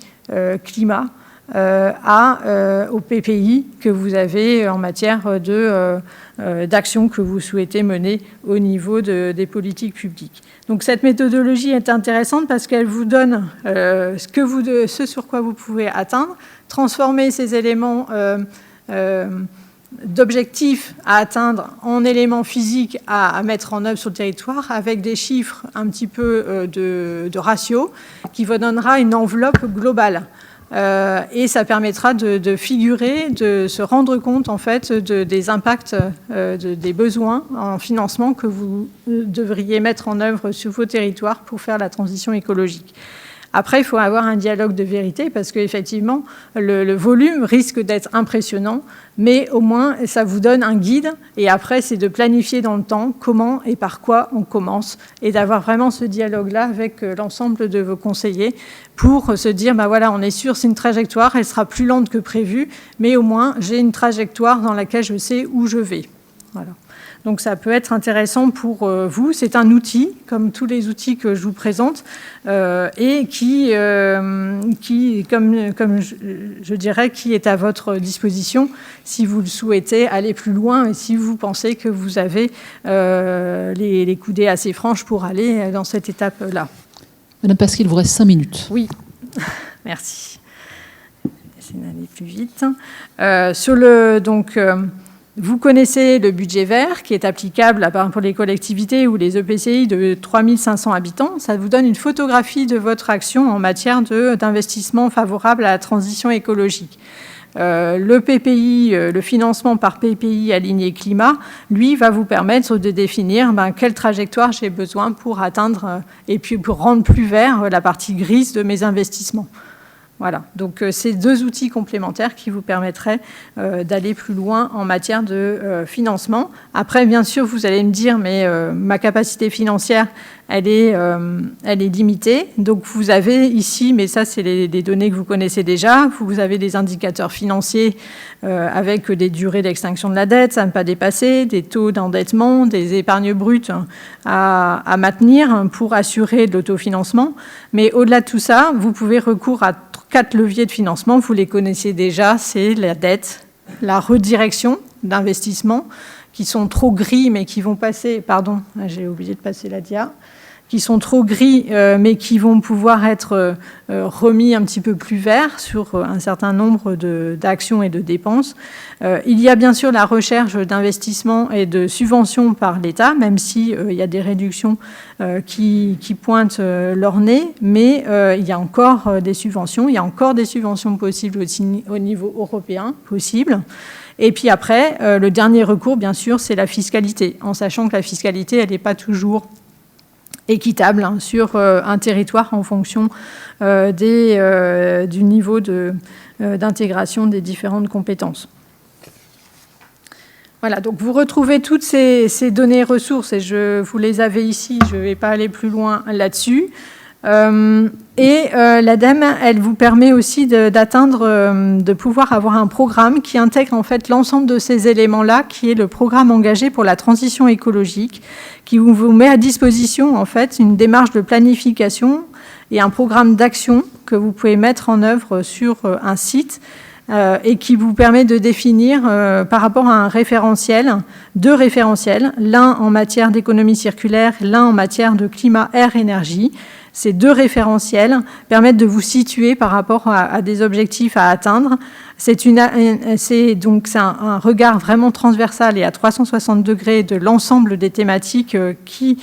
climat au PPI que vous avez en matière d'action que vous souhaitez mener au niveau des politiques publiques. Donc cette méthodologie est intéressante parce qu'elle vous donne ce sur quoi vous pouvez atteindre, transformer ces éléments d'objectifs à atteindre en éléments physiques à mettre en œuvre sur le territoire avec des chiffres un petit peu de ratio qui vous donnera une enveloppe globale. Et ça permettra de figurer, de se rendre compte en fait des impacts, des besoins en financement que vous devriez mettre en œuvre sur vos territoires pour faire la transition écologique. Après, il faut avoir un dialogue de vérité parce qu'effectivement, le volume risque d'être impressionnant, mais au moins, ça vous donne un guide. Et après, c'est de planifier dans le temps comment et par quoi on commence et d'avoir vraiment ce dialogue-là avec l'ensemble de vos conseillers pour se dire, ben voilà, on est sûr, c'est une trajectoire, elle sera plus lente que prévu, mais au moins, j'ai une trajectoire dans laquelle je sais où je vais. Voilà. Donc ça peut être intéressant pour vous. C'est un outil, comme tous les outils que je vous présente, et qui comme je dirais, qui est à votre disposition si vous le souhaitez aller plus loin et si vous pensez que vous avez les coudées assez franches pour aller dans cette étape-là. Madame Pasquier, il vous reste 5 minutes. Oui, merci. J'essaie d'aller plus vite. Vous connaissez le budget vert qui est applicable pour les collectivités ou les EPCI de 3500 habitants. Ça vous donne une photographie de votre action en matière d'investissement favorable à la transition écologique. Le PPI, le financement par PPI aligné climat, lui, va vous permettre de définir quelle trajectoire j'ai besoin pour atteindre et puis pour rendre plus vert la partie grise de mes investissements. Voilà, donc c'est 2 outils complémentaires qui vous permettraient d'aller plus loin en matière de financement. Après, bien sûr, vous allez me dire, mais ma capacité financière, elle est limitée. Donc vous avez ici, mais ça c'est des données que vous connaissez déjà, vous avez des indicateurs financiers avec des durées d'extinction de la dette à ne pas dépasser, des taux d'endettement, des épargnes brutes à maintenir pour assurer de l'autofinancement. Mais au-delà de tout ça, vous pouvez recourir à 4 leviers de financement, vous les connaissez déjà, c'est la dette, la redirection d'investissement, qui sont trop gris, mais qui vont passer, pardon, j'ai oublié de passer la dia, qui sont trop gris, mais qui vont pouvoir être remis un petit peu plus vert sur un certain nombre d'actions et de dépenses. Il y a bien sûr la recherche d'investissement et de subventions par l'État, même s'il y a des réductions qui pointent leur nez, mais il y a encore des subventions. Il y a encore des subventions possibles aussi au niveau européen, possibles. Et puis après, le dernier recours, bien sûr, c'est la fiscalité, en sachant que la fiscalité, elle n'est pas toujours équitable sur un territoire en fonction du niveau d'intégration des différentes compétences. Voilà, donc vous retrouvez toutes ces données ressources, et vous les avez ici, je ne vais pas aller plus loin là-dessus. L'ADEME, elle vous permet aussi de pouvoir avoir un programme qui intègre en fait l'ensemble de ces éléments-là, qui est le programme engagé pour la transition écologique, qui vous met à disposition en fait une démarche de planification et un programme d'action que vous pouvez mettre en œuvre sur un site et qui vous permet de définir par rapport à un référentiel, 2 référentiels, l'un en matière d'économie circulaire, l'un en matière de climat, air, énergie. Ces 2 référentiels permettent de vous situer par rapport à des objectifs à atteindre. C'est un regard vraiment transversal et à 360 degrés de l'ensemble des thématiques qui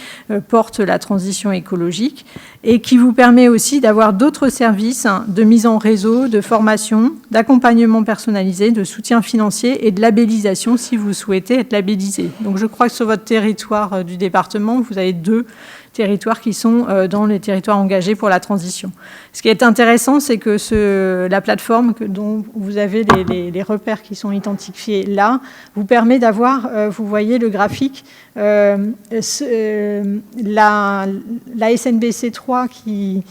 portent la transition écologique et qui vous permet aussi d'avoir d'autres services de mise en réseau, de formation, d'accompagnement personnalisé, de soutien financier et de labellisation si vous souhaitez être labellisé. Donc je crois que sur votre territoire du département, vous avez 2 territoires qui sont dans les territoires engagés pour la transition. Ce qui est intéressant, c'est que la plateforme dont vous avez les repères qui sont identifiés là, vous permet d'avoir, vous voyez le graphique, la SNBC 3 qui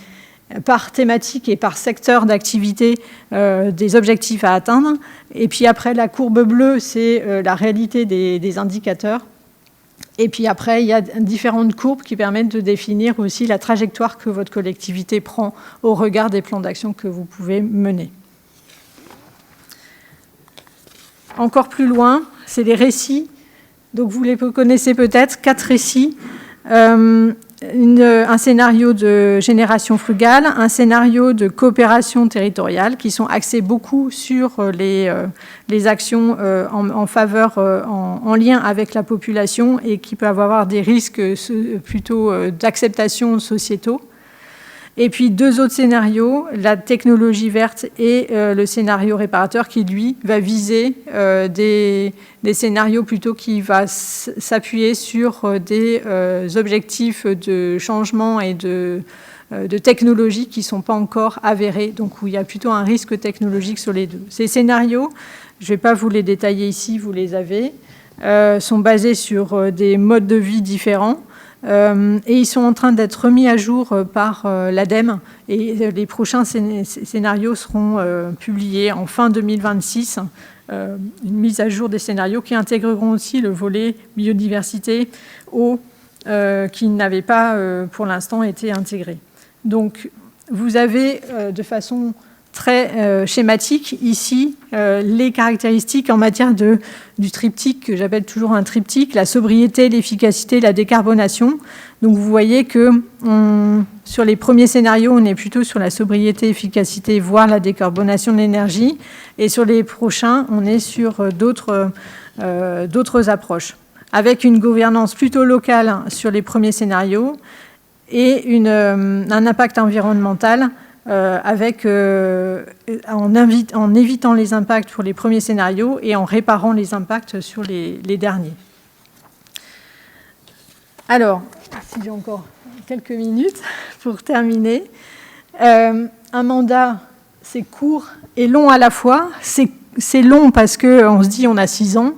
par thématique et par secteur d'activité des objectifs à atteindre. Et puis après, la courbe bleue, c'est la réalité des indicateurs. Et puis après, il y a différentes courbes qui permettent de définir aussi la trajectoire que votre collectivité prend au regard des plans d'action que vous pouvez mener. Encore plus loin, c'est les récits. Donc vous les connaissez peut-être, 4 récits. Un scénario de génération frugale, un scénario de coopération territoriale qui sont axés beaucoup sur les actions en faveur, en lien avec la population et qui peuvent avoir des risques plutôt d'acceptation sociétaux. Et puis 2 autres scénarios, la technologie verte et le scénario réparateur qui, lui, va viser des scénarios plutôt qui va s'appuyer sur des objectifs de changement et de technologies qui ne sont pas encore avérés, donc où il y a plutôt un risque technologique sur les 2. Ces scénarios, je ne vais pas vous les détailler ici, vous les avez, sont basés sur des modes de vie différents. Et ils sont en train d'être remis à jour par l'ADEME et les prochains scénarios seront publiés en fin 2026, une mise à jour des scénarios qui intégreront aussi le volet biodiversité, eau, qui n'avait pas pour l'instant été intégré. Donc vous avez de façon très schématique ici les caractéristiques en matière du triptyque que j'appelle toujours un triptyque, la sobriété, l'efficacité, la décarbonation. Donc vous voyez que sur les premiers scénarios, on est plutôt sur la sobriété, efficacité, voire la décarbonation de l'énergie. Et sur les prochains, on est sur d'autres approches, avec une gouvernance plutôt locale sur les premiers scénarios et un impact environnemental en évitant les impacts pour les premiers scénarios et en réparant les impacts sur les derniers. Alors, si j'ai encore quelques minutes pour terminer, un mandat, c'est court et long à la fois. C'est long parce qu'on se dit on a 6 ans,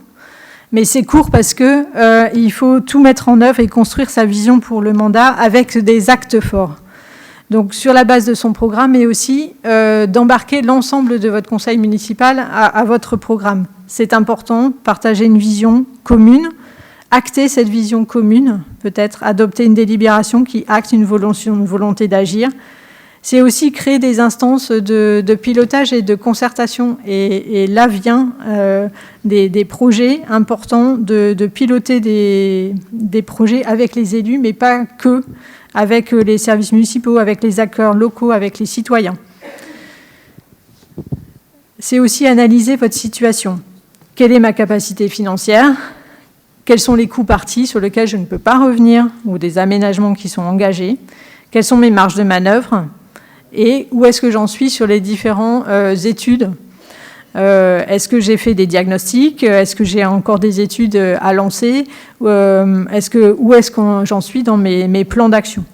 mais c'est court parce qu'il faut tout mettre en œuvre et construire sa vision pour le mandat avec des actes forts. Donc sur la base de son programme, mais aussi d'embarquer l'ensemble de votre conseil municipal à votre programme. C'est important, partager une vision commune, acter cette vision commune, peut-être adopter une délibération qui acte une volonté d'agir. C'est aussi créer des instances de pilotage et de concertation. Et là vient des projets importants de piloter des projets avec les élus, mais pas que, avec les services municipaux, avec les acteurs locaux, avec les citoyens. C'est aussi analyser votre situation. Quelle est ma capacité financière ? Quels sont les coûts partis sur lesquels je ne peux pas revenir ou des aménagements qui sont engagés ? Quelles sont mes marges de manœuvre ? Et où est-ce que j'en suis sur les différentes études ? Est-ce que j'ai fait des diagnostics ? Est-ce que j'ai encore des études à lancer ? Où est-ce que j'en suis dans mes plans d'action ?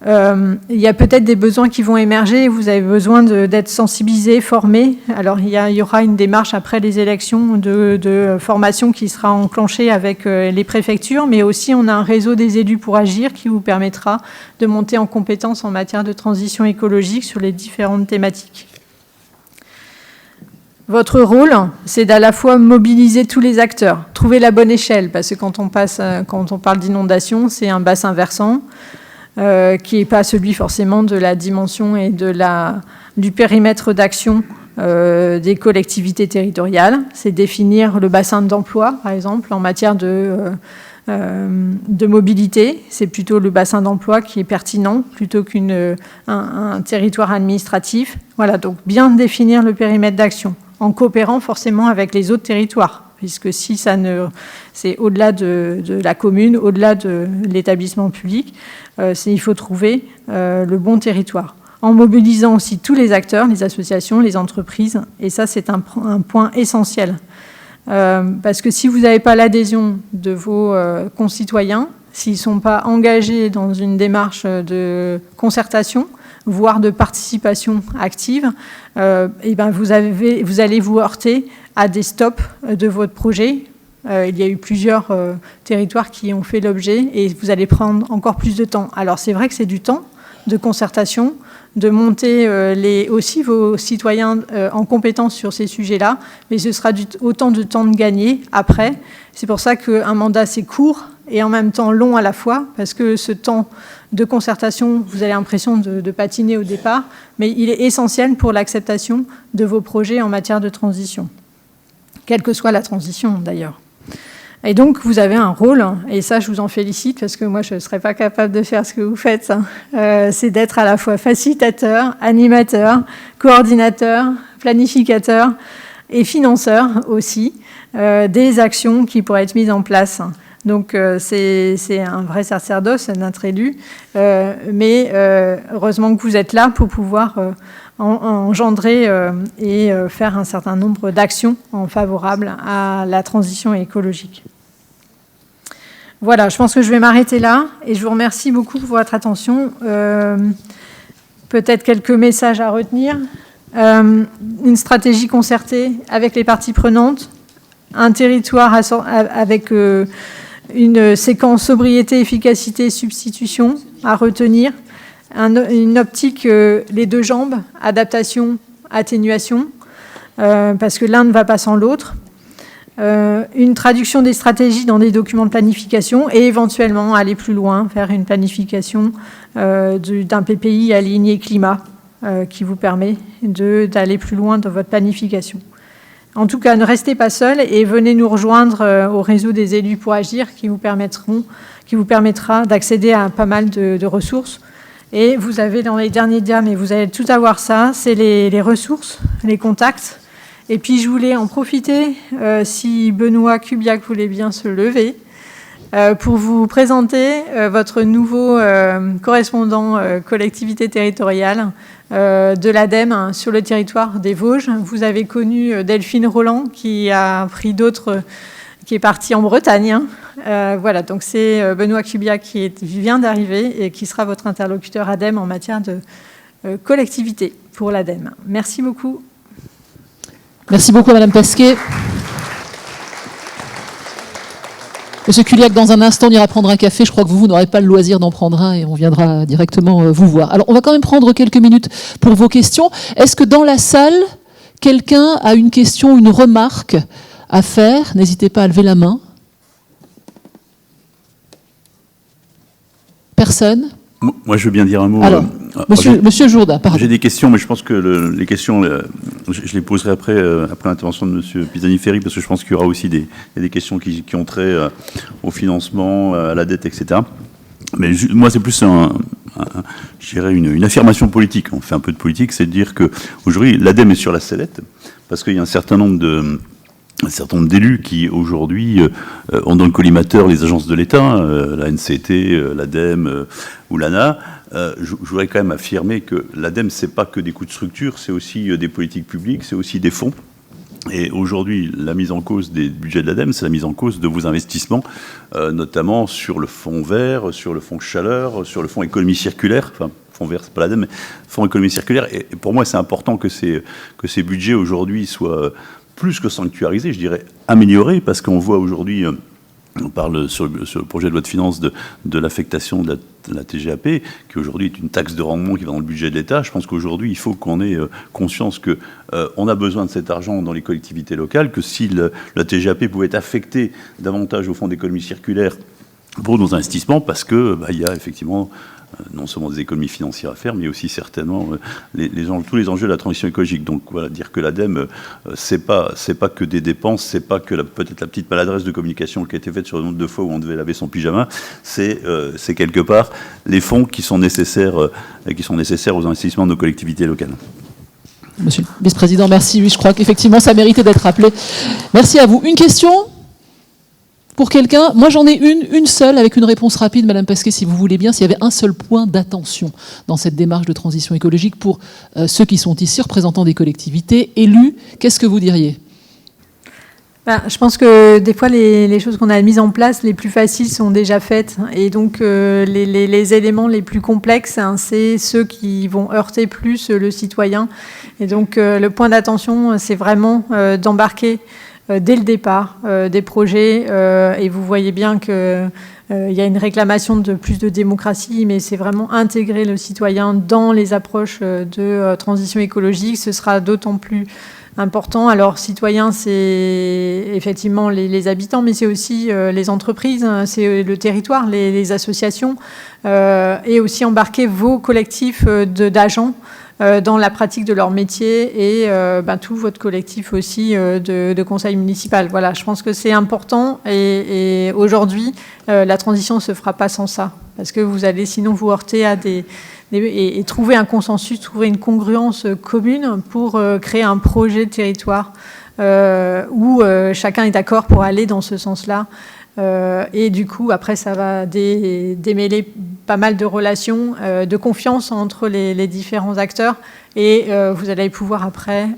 Il y a peut-être des besoins qui vont émerger, vous avez besoin d'être sensibilisés, formés. Alors il y aura une démarche après les élections de formation qui sera enclenchée avec les préfectures, mais aussi on a un réseau des élus pour agir qui vous permettra de monter en compétences en matière de transition écologique sur les différentes thématiques. Votre rôle, c'est d'à la fois mobiliser tous les acteurs, trouver la bonne échelle, parce que quand on parle d'inondation, c'est un bassin versant, qui n'est pas celui forcément de la dimension et du périmètre d'action des collectivités territoriales. C'est définir le bassin d'emploi, par exemple, en matière de mobilité. C'est plutôt le bassin d'emploi qui est pertinent plutôt qu'un territoire administratif. Voilà, donc bien définir le périmètre d'action en coopérant forcément avec les autres territoires, puisque si c'est au-delà de la commune, au-delà de l'établissement public, il faut trouver le bon territoire. En mobilisant aussi tous les acteurs, les associations, les entreprises, et ça c'est un point essentiel. Parce que si vous n'avez pas l'adhésion de vos concitoyens, s'ils ne sont pas engagés dans une démarche de concertation, voire de participation active, et ben vous allez vous heurter à des stops de votre projet. Il y a eu plusieurs territoires qui ont fait l'objet et vous allez prendre encore plus de temps. Alors c'est vrai que c'est du temps, de concertation, de monter aussi vos citoyens en compétence sur ces sujets-là, mais ce sera autant de temps de gagner après. C'est pour ça qu'un mandat, c'est court et en même temps long à la fois, parce que ce temps de concertation, vous avez l'impression de patiner au départ, mais il est essentiel pour l'acceptation de vos projets en matière de transition, quelle que soit la transition d'ailleurs. Et donc, vous avez un rôle, et ça, je vous en félicite, parce que moi, je ne serais pas capable de faire ce que vous faites. C'est d'être à la fois facilitateur, animateur, coordinateur, planificateur et financeur aussi des actions qui pourraient être mises en place. Donc, c'est un vrai sacerdoce, notre élu. Mais heureusement que vous êtes là pour pouvoir engendrer et faire un certain nombre d'actions favorables à la transition écologique. Voilà, je pense que je vais m'arrêter là et je vous remercie beaucoup pour votre attention. Peut-être quelques messages à retenir. Une stratégie concertée avec les parties prenantes, un territoire avec une séquence sobriété, efficacité, substitution à retenir, une optique les deux jambes, adaptation, atténuation, parce que l'un ne va pas sans l'autre, une traduction des stratégies dans des documents de planification et éventuellement aller plus loin, faire une planification d'un PPI aligné climat qui vous permet d'aller plus loin dans votre planification. En tout cas, ne restez pas seuls et venez nous rejoindre au réseau des élus pour agir qui vous permettra d'accéder à pas mal de ressources. Et vous avez dans les derniers diams, et vous allez tout avoir ça, c'est les ressources, les contacts. Et puis je voulais en profiter, si Benoît Kubiak voulait bien se lever, pour vous présenter votre nouveau correspondant collectivité territoriale de l'ADEME sur le territoire des Vosges. Vous avez connu Delphine Roland qui a pris d'autres, qui est partie en Bretagne. Voilà, donc c'est Benoît Kubiak qui vient d'arriver et qui sera votre interlocuteur ADEME en matière de collectivité pour l'ADEME. Merci beaucoup. Merci beaucoup, Madame Pasquet. Monsieur Kubiak, dans un instant, on ira prendre un café. Je crois que vous n'aurez pas le loisir d'en prendre un et on viendra directement vous voir. Alors, on va quand même prendre quelques minutes pour vos questions. Est-ce que dans la salle, quelqu'un a une question, une remarque à faire? N'hésitez pas à lever la main. Personne? Moi, je veux bien dire un mot. Alors, Monsieur Jourda, pardon. J'ai des questions, mais je pense que les questions, je les poserai après l'intervention de Monsieur Pisani-Ferry, parce que je pense qu'il y aura aussi des questions qui ont trait au financement, à la dette, etc. Mais moi, c'est plus je dirais une affirmation politique. On fait un peu de politique, c'est de dire qu'aujourd'hui, l'ADEME est sur la sellette, parce qu'il y a un certain nombre d'élus qui, aujourd'hui, ont dans le collimateur les agences de l'État, la NCT, l'ADEME ou l'ANA. Je voudrais quand même affirmer que l'ADEME, c'est pas que des coûts de structure, c'est aussi des politiques publiques, c'est aussi des fonds. Et aujourd'hui, la mise en cause des budgets de l'ADEME, c'est la mise en cause de vos investissements, notamment sur le fonds vert, sur le fonds chaleur, sur le fonds économie circulaire. Enfin, fonds vert, c'est pas l'ADEME, mais fonds économie circulaire. Et pour moi, c'est important que ces budgets aujourd'hui soient plus que sanctuarisés, je dirais améliorés, parce qu'on voit aujourd'hui, on parle sur le projet de loi de finances de l'affectation de la TGAP, qui aujourd'hui est une taxe de rendement qui va dans le budget de l'État. Je pense qu'aujourd'hui, il faut qu'on ait conscience qu'on a besoin de cet argent dans les collectivités locales, que si la TGAP pouvait être affectée davantage au fonds d'économie circulaire pour nos investissements, parce que il y a effectivement non seulement des économies financières à faire, mais aussi certainement tous les enjeux de la transition écologique. Donc voilà, dire que l'ADEME, c'est pas que des dépenses, c'est pas que peut-être la petite maladresse de communication qui a été faite sur le nombre de fois où on devait laver son pyjama, c'est quelque part les fonds qui sont nécessaires aux investissements de nos collectivités locales. Monsieur le vice-président, merci. Oui, je crois qu'effectivement, ça méritait d'être rappelé. Merci à vous. Une question ? Pour quelqu'un, moi j'en ai une seule, avec une réponse rapide, Madame Pasquet, si vous voulez bien, s'il y avait un seul point d'attention dans cette démarche de transition écologique pour ceux qui sont ici, représentants des collectivités, élus, qu'est-ce que vous diriez ? Je pense que des fois, les choses qu'on a mises en place, les plus faciles sont déjà faites. Et donc, les éléments les plus complexes, c'est ceux qui vont heurter plus le citoyen. Et donc, le point d'attention, c'est vraiment d'embarquer dès le départ des projets. Et vous voyez bien que il y a une réclamation de plus de démocratie, mais c'est vraiment intégrer le citoyen dans les approches de transition écologique. Ce sera d'autant plus important. Alors, citoyens, c'est effectivement les habitants, mais c'est aussi les entreprises, c'est le territoire, les associations, et aussi embarquer vos collectifs d'agents dans la pratique de leur métier et tout votre collectif aussi de conseil municipal. Voilà, je pense que c'est important et aujourd'hui, la transition ne se fera pas sans ça, parce que vous allez sinon vous heurter à et trouver un consensus, trouver une congruence commune pour créer un projet de territoire où chacun est d'accord pour aller dans ce sens-là. Et du coup, après, ça va démêler pas mal de relations, de confiance entre les différents acteurs. Et vous allez pouvoir après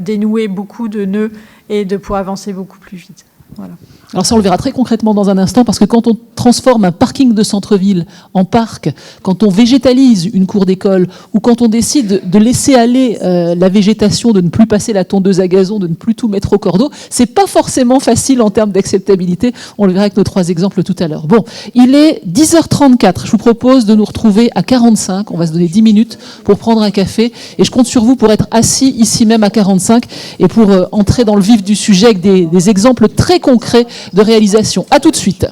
dénouer beaucoup de nœuds et de pouvoir avancer beaucoup plus vite. Voilà. Alors ça, on le verra très concrètement dans un instant, parce que quand on transforme un parking de centre-ville en parc, quand on végétalise une cour d'école, ou quand on décide de laisser aller la végétation, de ne plus passer la tondeuse à gazon, de ne plus tout mettre au cordeau, c'est pas forcément facile en termes d'acceptabilité. On le verra avec nos 3 exemples tout à l'heure. Bon, il est 10h34. Je vous propose de nous retrouver à 45. On va se donner 10 minutes pour prendre un café. Et je compte sur vous pour être assis ici même à 45 et pour entrer dans le vif du sujet avec des exemples très concrets de réalisation. À tout de suite.